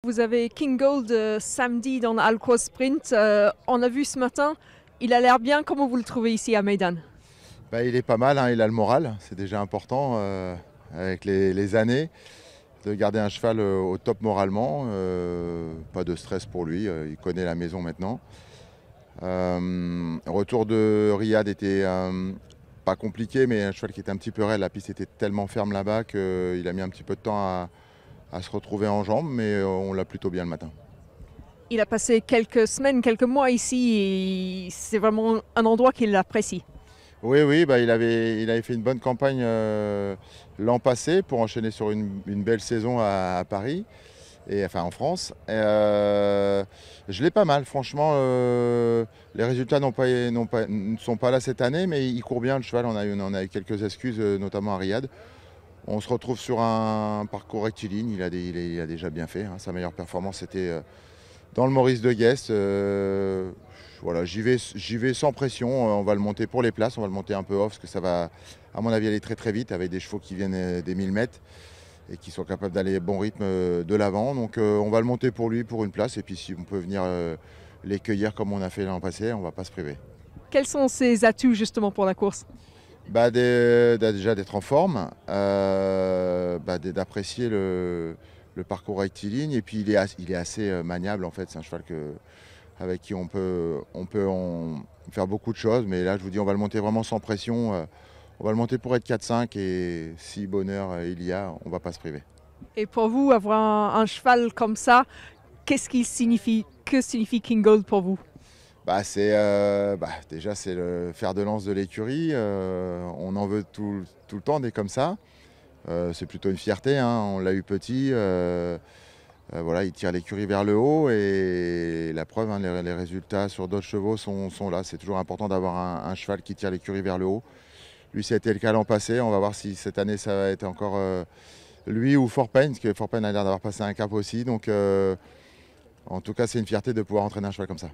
Vous avez King Gold samedi dans l'Alcross Sprint. On a vu ce matin, il a l'air bien. Comment vous le trouvez ici à Meydan? Bah, il est pas mal, hein, il a le moral, c'est déjà important avec les années de garder un cheval au top moralement. Pas de stress pour lui, il connaît la maison maintenant. Retour de Riyad était pas compliqué, mais un cheval qui était un petit peu raide. La piste était tellement ferme là-bas qu'il a mis un petit peu de temps à se retrouver en jambes, mais on l'a plutôt bien le matin. Il a passé quelques semaines, quelques mois ici et c'est vraiment un endroit qu'il apprécie. Oui, oui, bah, il avait fait une bonne campagne l'an passé pour enchaîner sur une belle saison à Paris, et, enfin en France. Je l'ai pas mal, franchement. Les résultats ne sont pas là cette année, mais il court bien le cheval. On a eu quelques excuses, notamment à Riyad. On se retrouve sur un parcours rectiligne, il a déjà bien fait, hein. Sa meilleure performance c'était dans le Maurice de Guest. Voilà, j'y vais sans pression. On va le monter pour les places, on va le monter un peu off parce que ça va, à mon avis, aller très très vite avec des chevaux qui viennent des 1000 mètres et qui sont capables d'aller bon rythme de l'avant. Donc on va le monter pour lui, pour une place, et puis si on peut venir les cueillir comme on a fait l'an passé, on ne va pas se priver. Quels sont ses atouts justement pour la course? Bah, déjà d'être en forme, d'apprécier le parcours rectiligne, et puis il est assez maniable en fait. C'est un cheval avec qui on peut faire beaucoup de choses, mais là je vous dis on va le monter vraiment sans pression. On va le monter pour être 4-5, et si bonheur il y a, on ne va pas se priver. Et pour vous, avoir un cheval comme ça, qu'est-ce qu'il signifie? Que signifie King Gold pour vous? Déjà c'est le fer de lance de l'écurie. On en veut tout le temps des comme ça. C'est plutôt une fierté, hein. On l'a eu petit. Voilà, il tire l'écurie vers le haut, et la preuve, hein, les résultats sur d'autres chevaux sont là. C'est toujours important d'avoir un cheval qui tire l'écurie vers le haut. Lui, ça a été le cas l'an passé. On va voir si cette année ça va être encore lui ou Forpen, parce que Forpen a l'air d'avoir passé un cap aussi. Donc en tout cas, c'est une fierté de pouvoir entraîner un cheval comme ça.